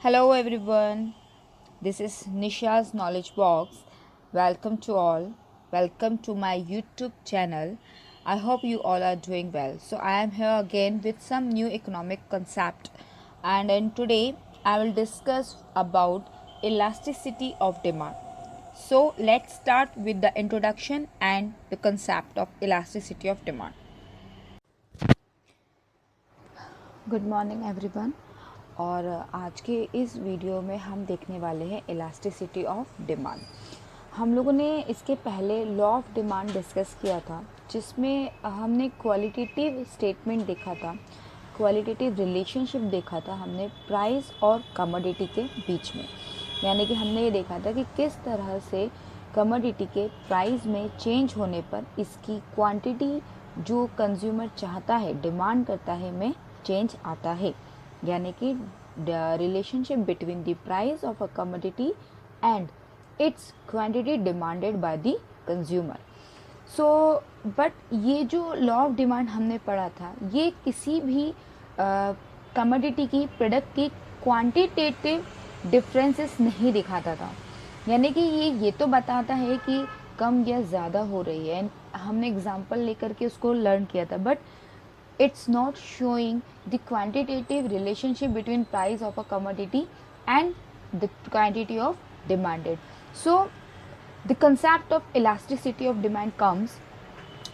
Hello everyone, this is Nisha's Knowledge Box. Welcome to all. Welcome to my YouTube channel. I hope you all are doing well. So I am here again with some new economic concept, and then today I will discuss about elasticity of demand. So let's start with the introduction and the concept of elasticity of demand. Good morning everyone. और आज के इस video में हम देखने वाले हैं elasticity of demand. हम लोगों ने इसके पहले लॉ ऑफ डिमांड डिस्कस किया था, जिसमें हमने क्वालिटेटिव स्टेटमेंट देखा था, क्वालिटेटिव रिलेशनशिप देखा था हमने प्राइस और कमोडिटी के बीच में। यानी कि हमने ये देखा था कि किस तरह से कमोडिटी के प्राइस में चेंज होने पर इसकी क्वांटिटी जो कंज्यूमर चाहता है, डिमांड करता है, में चेंज आता है। यानी कि the relationship between the price of a commodity and it's quantity demanded by the consumer. So but ये जो लॉ ऑफ डिमांड हमने पढ़ा था, ये किसी भी कमोडिटी की प्रोडक्ट की क्वांटिटेटिव डिफरेंसेस नहीं दिखाता था। यानी कि ये तो बताता है कि कम या ज़्यादा हो रही है, हमने एग्जांपल लेकर के उसको लर्न किया था, but it's not showing the quantitative relationship between price of a commodity and the quantity of demanded. So the concept of elasticity of demand comes,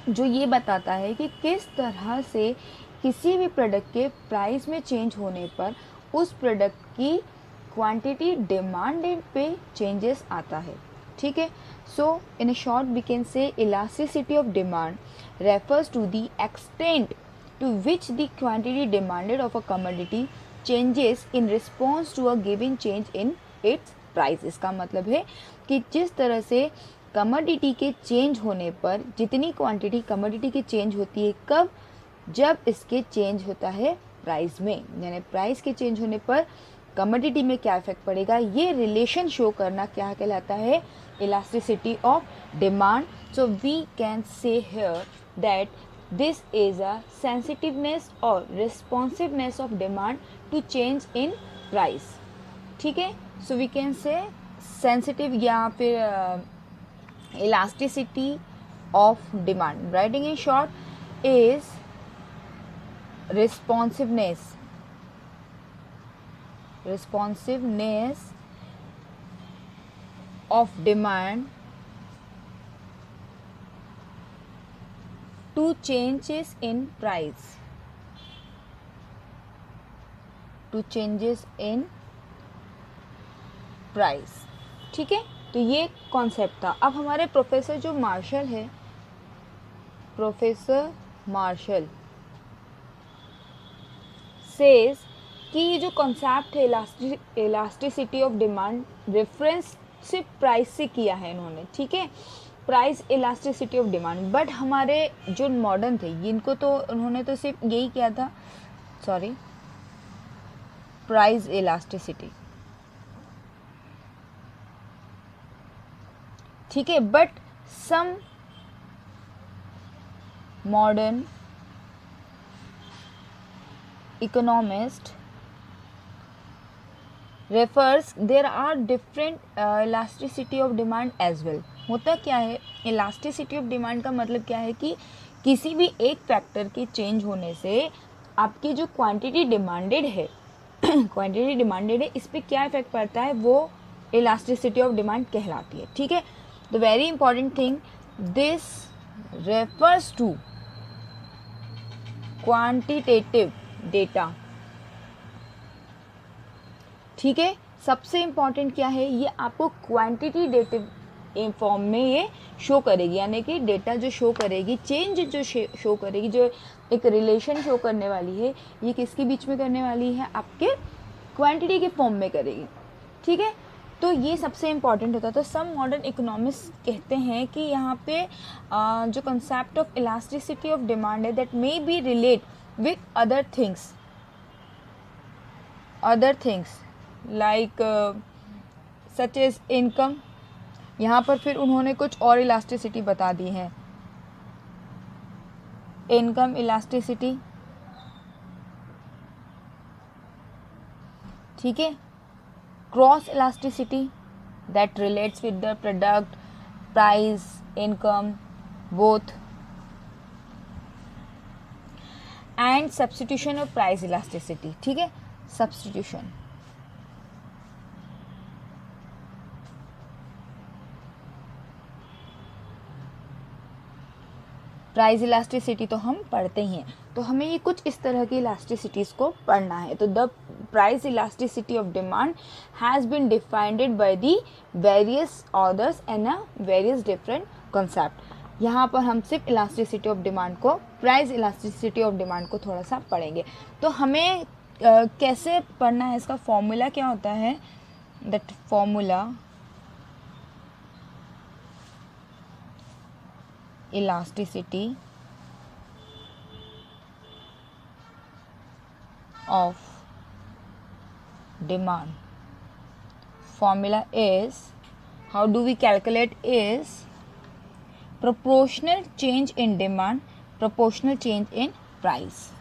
जो ये बताता है कि किस तरह से किसी भी प्रोडक्ट के प्राइस में चेंज होने पर उस प्रोडक्ट की क्वांटिटी डिमांडेड पे चेंजेस आता है। ठीक है। So in a short we can say elasticity of demand refers to the extent to which the quantity demanded of a commodity changes in response to a given change in its price। इसका मतलब है कि जिस तरह से commodity के change होने पर जितनी क्वांटिटी कमोडिटी की चेंज होती है, कब? जब इसके चेंज होता है प्राइस में। यानी प्राइस के चेंज होने पर कमोडिटी में क्या इफेक्ट पड़ेगा, ये रिलेशन शो करना क्या कहलाता है? Elasticity of demand. So we can say here that this is a sensitiveness or responsiveness of demand to change in price। ठीक है। So we can say sensitive या फिर elasticity of demand, writing in short, is responsiveness of demand to changes in price, ठीक है। तो ये concept था। अब हमारे प्रोफेसर जो मार्शल है, प्रोफेसर मार्शल सेज कि ये जो कॉन्सेप्ट है इलास्टिसिटी ऑफ डिमांड, रेफरेंस सिर्फ प्राइस से किया है इन्होंने। ठीक है, price elasticity of demand. But हमारे जो मॉडर्न थे, इनको तो उन्होंने तो सिर्फ यही किया था, सॉरी, प्राइस इलास्टिसिटी। ठीक है। But some modern economist refers there are different elasticity of demand as well. होता क्या है, इलास्टिसिटी ऑफ डिमांड का मतलब क्या है कि किसी भी एक फैक्टर के चेंज होने से आपकी जो क्वांटिटी डिमांडेड है इस पर क्या इफेक्ट पड़ता है, वो इलास्टिसिटी ऑफ डिमांड कहलाती है। ठीक है। The very important thing, this refers to quantitative data. ठीक है। सबसे इम्पॉर्टेंट क्या है, ये आपको क्वांटिटेटिव फॉर्म में ये शो करेगी। यानी कि डेटा जो शो करेगी, चेंज जो शो करेगी, जो एक रिलेशन शो करने वाली है, ये किसके बीच में करने वाली है? आपके क्वांटिटी के फॉर्म में करेगी। ठीक है। तो ये सबसे इम्पॉर्टेंट होता है। तो सम मॉडर्न इकोनॉमिस्ट कहते हैं कि यहाँ पे जो concept of elasticity of demand है, that may be relate with other things like such as income. यहाँ पर फिर उन्होंने कुछ और इलास्टिसिटी बता दी है, इनकम इलास्टिसिटी। ठीक है। Cross elasticity that relates with the product price income both, and substitution of price elasticity. ठीक है, substitution प्राइस इलास्टिसिटी तो हम पढ़ते ही हैं, तो हमें ये कुछ इस तरह की इलास्टिसिटीज़ को पढ़ना है. तो the price elasticity of demand has been defined by the various authors and a various different concept. यहाँ पर हम सिर्फ इलास्टिसिटी ऑफ डिमांड को, प्राइस इलास्टिसिटी ऑफ डिमांड को थोड़ा सा पढ़ेंगे. तो हमें कैसे पढ़ना है, इसका फॉर्मूला क्या होता है, that formula elasticity of demand. Formula is, how do we calculate, is proportional change in demand, proportional change in price.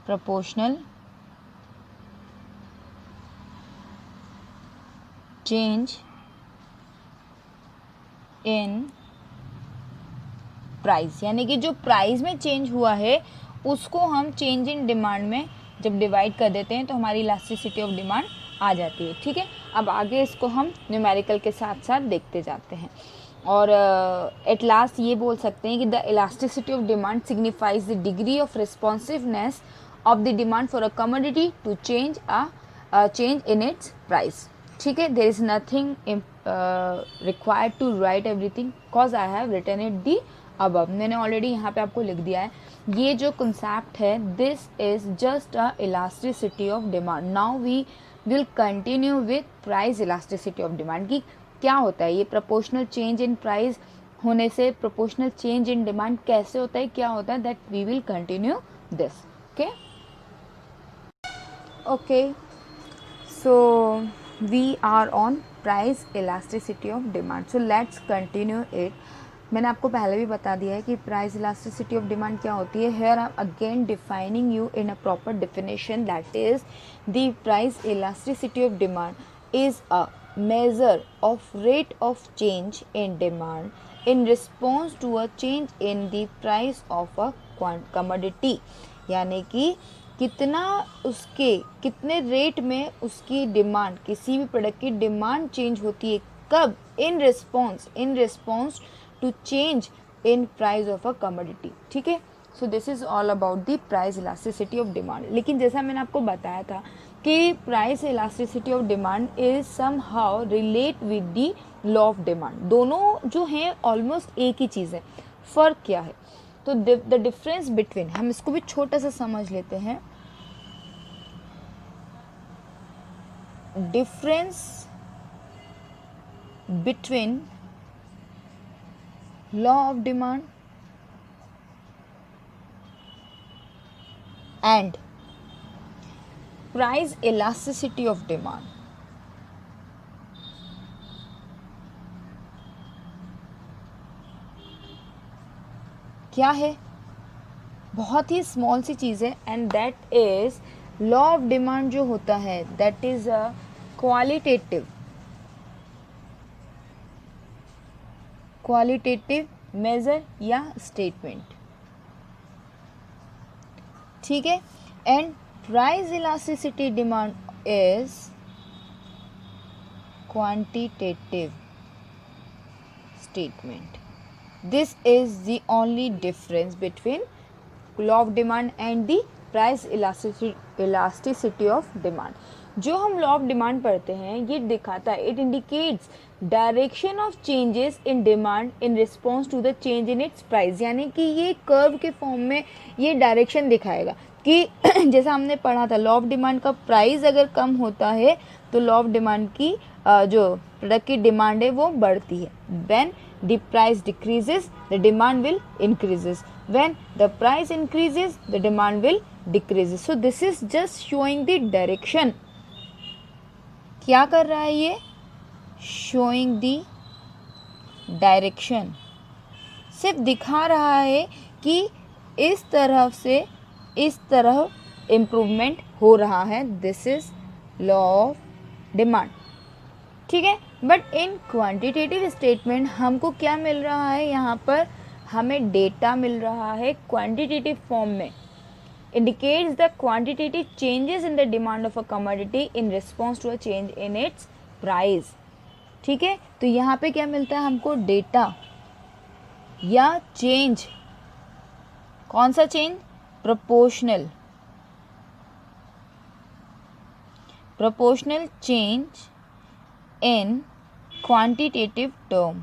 Proportional change in price, यानी कि जो प्राइस में चेंज हुआ है उसको हम चेंज इन डिमांड में जब डिवाइड कर देते हैं तो हमारी इलास्टिसिटी ऑफ डिमांड आ जाती है. ठीक है, अब आगे इसको हम न्यूमेरिकल के साथ साथ देखते जाते हैं. और एट लास्ट ये बोल सकते हैं कि the elasticity of demand signifies the degree of responsiveness of the demand for a commodity to change in its price. ठीक है, there is nothing required to write everything cause I have written it the above. मैंने already यहाँ पे आपको लिख दिया है. ये जो concept है, this is just a elasticity of demand. Now we will continue with price elasticity of demand. कि क्या होता है ये proportional change in price होने से proportional change in demand कैसे होता है, क्या होता है, that we will continue this. Okay, so we are on price elasticity of demand. So let's continue it. मैंने आपको पहले भी बता दिया है कि प्राइस इलास्टिसिटी ऑफ डिमांड क्या होती है. Here I'm again defining you in a proper definition, that is the price elasticity of demand is a measure of rate of change in demand in response to a change in the price of a commodity. यानी कि कितने rate में उसकी demand, किसी भी product की demand change होती है, कब, in response to change in price of a commodity. ठीक है, so this is all about the price elasticity of demand. लेकिन जैसा मैंने आपको बताया था कि price elasticity of demand is somehow relate with the law of demand. दोनों जो हैं ऑलमोस्ट एक ही चीज़ है. फ़र्क क्या है, तो द डिफरेंस बिटवीन, हम इसको भी छोटा सा समझ लेते हैं. Difference between law of demand and price elasticity of demand. क्या है, बहुत ही स्मॉल सी चीज़ है, and that is law of demand जो होता है that is a qualitative measure या स्टेटमेंट. ठीक है, and price elasticity demand is quantitative statement. This is the only difference between law of demand and the price elasticity of demand. जो हम law of demand पढ़ते हैं ये दिखाता है, it indicates direction of changes in demand in response to the change in its price. यानी कि ये कर्व के फॉर्म में ये डायरेक्शन दिखाएगा कि जैसा हमने पढ़ा था, लॉ ऑफ डिमांड का प्राइस अगर कम होता है तो लॉ ऑफ डिमांड की जो प्रोडक्ट की डिमांड है वो बढ़ती है. When the price decreases, the demand will increases. When the price increases, the demand will decreases. So this is just showing the direction. क्या कर रहा है ये, showing the डायरेक्शन, सिर्फ दिखा रहा है कि इस तरफ से इस तरह इम्प्रूवमेंट हो रहा है। This is law of demand, ठीक है। बट इन क्वांटिटेटिव स्टेटमेंट हमको क्या मिल रहा है, यहाँ पर हमें डेटा मिल रहा है क्वांटिटेटिव फॉर्म में। Indicates the quantitative changes in the demand of a commodity in response to a change in its price, ठीक है। तो यहाँ पे क्या मिलता है हमको, डेटा या चेंज। कौन सा change, proportional change in quantitative term,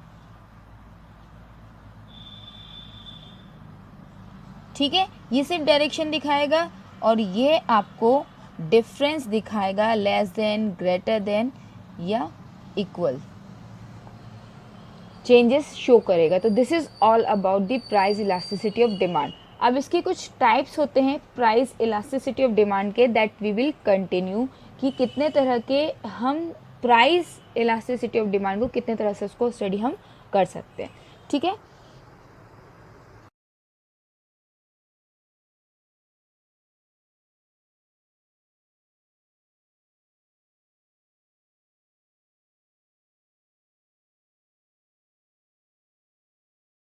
ठीक है। ये सिर्फ डायरेक्शन दिखाएगा और ये आपको डिफरेंस दिखाएगा, लेस देन, ग्रेटर देन या इक्वल, चेंजेस शो करेगा। तो this is all about the price elasticity of demand. अब इसके कुछ टाइप्स होते हैं प्राइस इलास्टिसिटी ऑफ डिमांड के, दैट वी विल कंटिन्यू, कि कितने तरह के हम प्राइस इलास्टिसिटी ऑफ डिमांड को कितने तरह से उसको स्टडी हम कर सकते हैं, ठीक है।